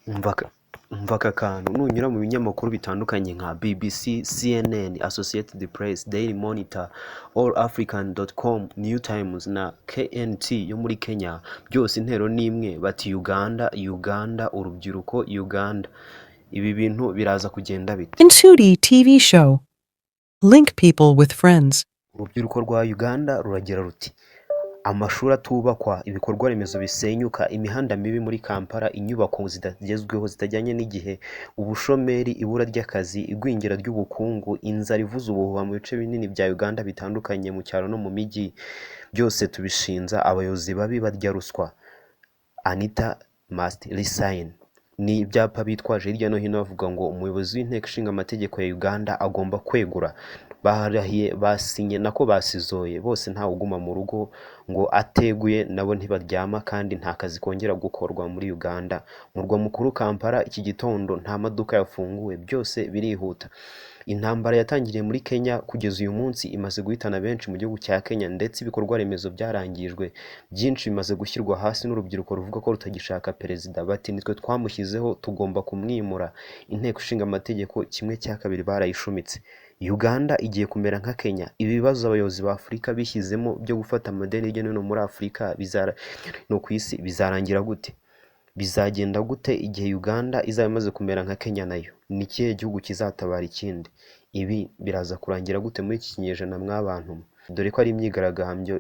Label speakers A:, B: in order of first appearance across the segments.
A: Umva aka kantu nunyura mu binyamakuru bitandukanye nka BBC, CNN, Associated Press, Daily Monitor, allafrican.com, New Times na KNT yo muri Kenya, byose intero n'imwe bati Uganda, Uganda, urubyiruko Uganda. Ibi bintu biraza kugenda bite?
B: Nsudi TV show. Link people with friends.
A: Urubyiruko rwa Uganda ruragira ruti amashuri atubakwa, ibikorwa remezo bisenyuka, imihanda mibi muri Kampala, inyubako zitagezweho zitajyanye n'igihe, ubushomeri, ibura ry'akazi, igwingira ry'ubukungu, inzara ivuza ubuhuha mu bice binini bya Uganda bitandukanye mu cyaro no mu mijyi, byose tubishinza abayobozi babi barya ruswa. Anita must resign. Ni ibyapa bitwaje hirya no hino bavuga ngo umuyobozi w'inteko ishinga amategeko ya Uganda agomba kwegura. Barahiye, basinye nako basizoye, bose ntawe uguma mu rugo ngo ateguye, nabo ntibaryama kandi nta kazi kongera gukorwa muri Uganda. Murwa mukuru Kampala iki gitondo nta maduka yafunguwe, byose birihuta. Intambara yatangiriye muri Kenya kugeza uyu munsi imaze guhitana benshi mu gihugu cya Kenya, ndetse ibikorwa remezo byarangijwe, byinshi bimaze gushyirwa hasi n'urubyiruko ruvuga ko rutagishaka perezida, bati nitwe twamushyizeho tugomba kumwimura. Inteko ishinga amategeko 1/2 barayishumitse. Uganda igiye kumera nka Kenya. Ibibazo abayobozi ba Afurika bishyizemo byo gufata amadeni hirya no hino muri Afurika no ku isi bizarangira gute? Bizagenda gute igihe Uganda izaba imaze kumera nka Kenya nayo? Ni ikihe gihugu kizatabara ikindi? Ibi biraza kurangira gute muri iki kinyejana mw'abantu? Dore ko ari imyigaragambyo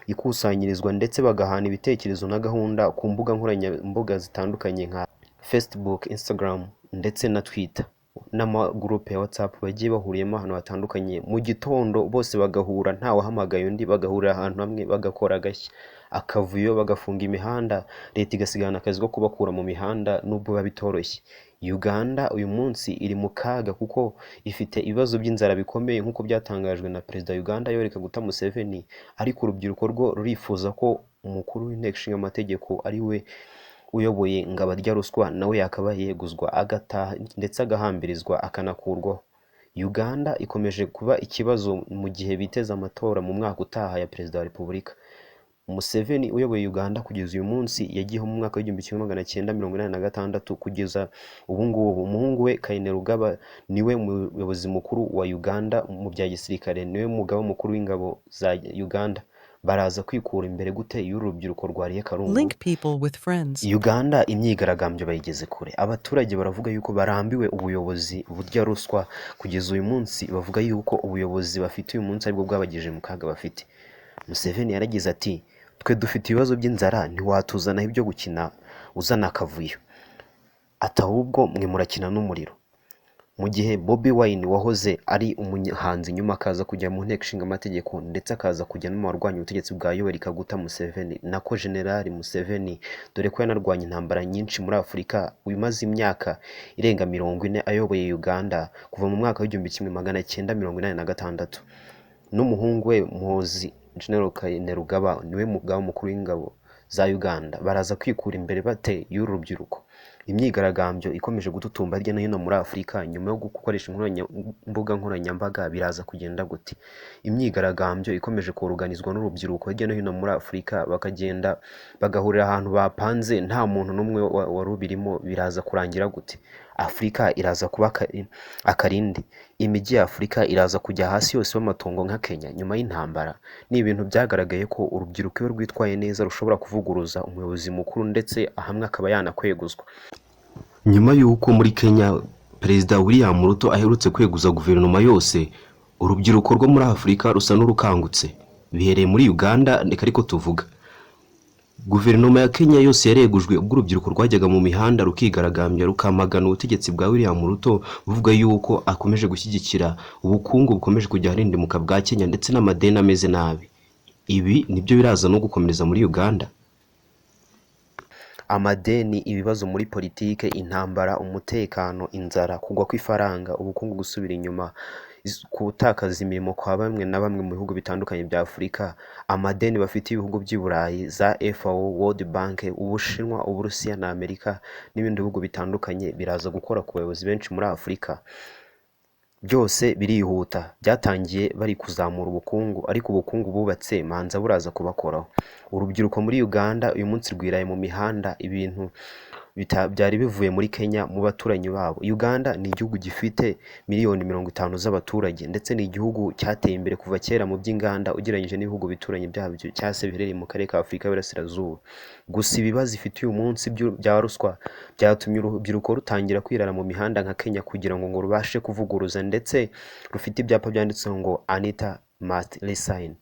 A: ikusanyirizwa ndetse bagahana ibitekerezo na gahunda ku mbuga nkoranyambaga zitandukanye nka Facebook, Instagram ndetse na Twitter n'amagurupe ya WhatsApp bagiye bahuriyemo ahantu hatandukanye. Mu gitondo bose bagahura, nta wahamagaye undi, bagahurira ahantu hamwe bagakora agashya, akavuyo, bagafunga imihanda, leta igasigana akazi ko kubakura mu mihanda nubwo biba bitoroshye. Uganda uyu munsi iri mu kaga kuko ifite ibibazo by'inzara bikomeye nk'uko byatangajwe na Perezida wa Uganda Yoweri Kaguta Museveni, ariko urubyiruko rwo rurifuza ko umukuru w'inteko ishinga amategeko ari we uyoboye ngo abarya ruswa nawe yakaba yeguzwa agataha ndetse agahambirizwa akanakurwaho. Uganda ikomeje kuba ikibazo mu gihe biteza amatora mu mwaka utaha ya Perezida wa Repubulika. Museveni uyoboye Uganda kugeza uyu munsi yagiyeho mu mwaka w'1986 kugeza ubu ngubu. Umuhungu we Kainerugaba niwe muyobozi mukuru wa Uganda mu bya gisirikare, niwe mugaba mukuru w'ingabo za Uganda. Baraza kwikura imbere gute y'urubyiruko rwariye karungu?
B: Link people with friends.
A: Uganda imyigaragambyo bayigeze kure. Abaturage baravuga yuko barambiwe ubuyobozi burya ruswa. Kugeza uyu munsi bavuga yuko ubuyobozi bafite uyu munsi aribwo bwabagejeje mu kaga bafite. Museveni yaragize ati twe dufite ibibazo by'inzara, ntiwatuzanaho ibyo gukina uzana akavuyo. Ati ahubwo mwe murakina n'umuriro. Mu gihe Bobi Wine wahoze ari umuhanzi nyuma akaza kujya mu nteko ishinga amategeko ndetse akaza kujya no mu barwanya ubutegetsi bwa Yoweri Kaguta Museveni nako General Museveni, dore ko yanarwanya intambara nyinshi muri Afurika, umaze imyaka irenga 40 ayoboye Uganda kuva mu mwaka w'1986. N'umuhungu we Muhoozi General Kainerugaba niwe mugaba mukuru w'ingabo za Uganda. Baraza kwikura imbere bate y'urubyiruko. Imyigaragambyo ikomeje gututumba hirya no hino muri Afurika nyuma yo gukoresha imbuga nkoranyambaga, biraza kugenda gute? Imyigaragambyo ikomeje kuruganizwa n'urubyiruko hirya no hino muri Afurika, bakagenda bagahurira ahantu bapanze, nta muntu n'umwe warubirimo, biraza kurangira gute? Afurika iraza kuba akarindi. Imijyi ya Afurika iraza kujya hasi yose w'amatongo nka Kenya nyuma y'intambara. Ni ibintu byagaragaye ko urubyiruko iyo rwitwaye neza rushobora kuvuguruza umuyobozi mukuru ndetse ahamwe akaba yanakweguzwa. Nyuma y'uko muri Kenya Perezida William Ruto aherutse kweguza guverinoma yose, urubyiruko rwo muri Afurika rusa n'urukangutse. Bihereye muri Uganda ndeka ariko tuvuga. Guverinoma ya Kenya yose yaregujwe ubwo urubyiruko rwajyaga mu mihanda rukigaragambya rukamagana ubutegetsi bwa William Ruto buvuga yuko akomeje gushyigikira ubukungu bukomeje kujya harindimuka bwa Kenya ndetse n'amadeni ameze nabi. Ibi nibyo biraza no gukomereza muri Uganda. Amadeni, ibibazo muri politike, intambara, umutekano, inzara, kugwa kw'ifaranga, ubukungu gusubira inyuma, gutakaza imirimo kwa bamwe na bamwe mu bihugu bitandukanye bya Afurika, amadeni bafite ibihugu by'i Burayi za FAO, World Bank, Ubushinwa, Uburusiya na Amerika n'ibindi bihugu bitandukanye, biraza gukora ku bayobozi benshi muri Afurika. Byose birihuta, byatangiye bari kuzamura ubukungu, ariko ubukungu bubatse manza buraza kubakoraho. Urubyiruko muri Uganda uyu munsi rwiraye mu mihanda, ibintu byari bivuye muri Kenya mu baturanyi babo. Uganda ni igihugu gifite miliyoni 50 z'abaturage ndetse ni igihugu cyateye imbere kuva kera mu by'inganda ugereranyije n'ibihugu bituranye byabyo cyangwa se biherereye mu karere ka Afurika y'Iburasirazuba. Gusa ibibazo ifite uyu munsi bya ruswa byatumye urubyiruko rutangira kwirara mu mihanda nka Kenya kugira ngo rubashe kuvuguruza, ndetse rufite ibyapa byanditseho ngo Anita must resign.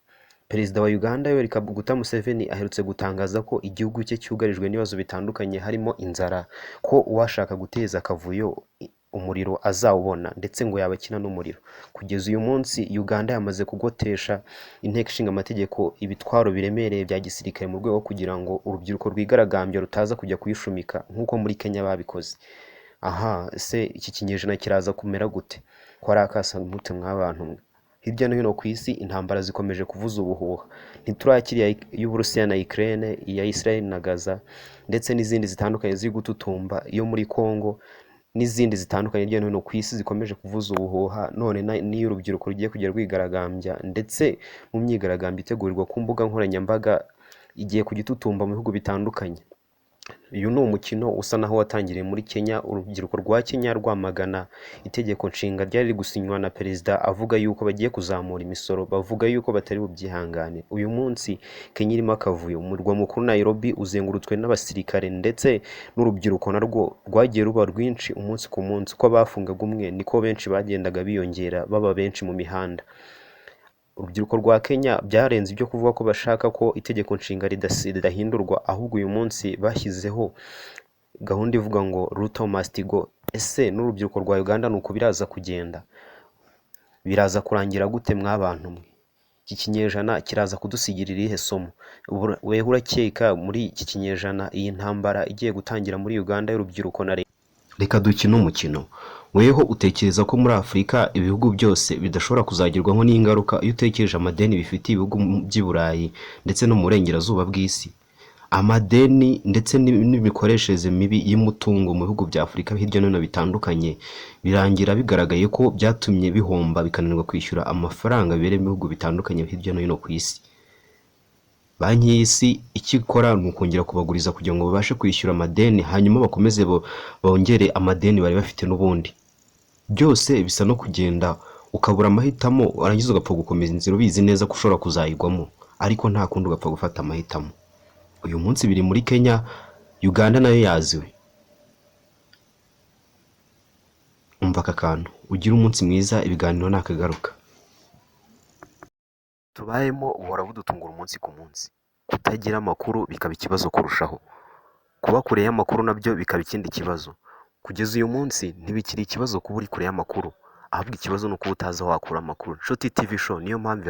A: Perezida wa Uganda Yoweri Kaguta Museveni aherutse gutangaza ko igihugu cye cyugarijwe n'ibibazo bitandukanye harimo inzara, ko uwashaka guteza akavuyo umuriro azawubona ndetse ngo yabakina n'umuriro. Kugeza uyu munsi Uganda yamaze kugotesha inteko ishinga amategeko ibitwaro biremereye bya gisirikare mu rwego kugira ngo urubyiruko rwigaragambya rutaza kujya kuyishumika nk'uko muri Kenya babikoze. Aha se iki kinyejana kiraza kumera gute? Ko ari akasamutwe mw'abantu mwe. Hirya no hino ku isi intambara zikomeje kuvuza ubuhuha. Ntiturakiriya y'Uburusiya na Ukraine, iya Israel na Gaza ndetse n'izindi zitandukanye ziri gututumba, iyo muri Congo n'izindi zitandukanye hirya no hino ku isi zikomeje kuvuza ubuhuha. None n'iyo urubyiruko rugiye kujya rwigaragambya ndetse mu myigaragambyo itegurirwa ku mbuga nkoranyambaga igiye kugitutumba mu bihugu bitandukanye. Uyu ni umukino usa naho watangiriye muri Kenya. Urubyiruko rwa Kenya rwamagana itegeko nshinga ryari gusinywa na perezida avuga yuko bagiye kuzamura imisoro, bavuga yuko batari bubyihangane. Uyu munsi Kenya irimo akavuyo. Umurwa mukuru Nairobi uzengurutswe n'abasirikare ndetse n'urubyiruko narwo rwagiye ruba rwinshi umunsi ku munsi. Uko bafungaga umwe niko benshi bagendaga biyongera baba benshi mu mihanda. Urubyiruko rwa Kenya byarenze ibyo kuvuga ko bashaka ko itegeko nshinga ridahindurwa, ahubwo uyu munsi bashyizeho gahunda ivuga ngo Ruto must go. Ese n'urubyiruko rwa Uganda nuko biraza kugenda? Biraza kurangira gute mw'abantu mwe? Iki kinyejana kiraza kudusigira irihe somo? Wewe urakeka muri iki kinyejana iyi ntambara igiye gutangira muri Uganda y'urubyiruko na leta? Reka dukine umukino. Weho utekereza ko muri Afurika ibihugu byose bidashobora kuzagirwaho n'ingaruka iyo utekereje amadeni bifitiye ibihugu by'i Burayi ndetse no mu burengerazuba bw'isi? Amadeni ndetse n'imikoreshereze mibi y'umutungo mu bihugu bya Afurika hirya no hino bitandukanye birangira bigaragaye ko byatumye bihomba bikananirwa kwishyura amafaranga bibereye mu bihugu bitandukanye hirya no hino ku isi. Banki y'isi icyo ikora ni ukongera kubaguriza kugira ngo babashe kwishyura amadeni, hanyuma bakomeze bongere amadeni bari bafite n'ubundi. Byose bisa no kugenda ukabura amahitamo, warangiza ugapfa gukomeza inzira ubizi neza ko ushobora kuzayigwamo, ariko nta kundi ugapfa gufata amahitamo. Uyu munsi biri muri Kenya, Uganda nayo yaziwe. Umva aka kantu, ugire umunsi mwiza, ibiganiro nakagaruka. Tubayemo buhora budutungura umunsi ku munsi. Kutagira amakuru bikaba ikibazo kurushaho. Kuba kure y'amakuru nabyo bikaba ikindi kibazo. Kugeza uyu munsi ntibikiri ikibazo kuba uri kure y'amakuru, ahubwo ikibazo ni uko utazi aho wakura amakuru. Shoti TV Show niyo mpamvu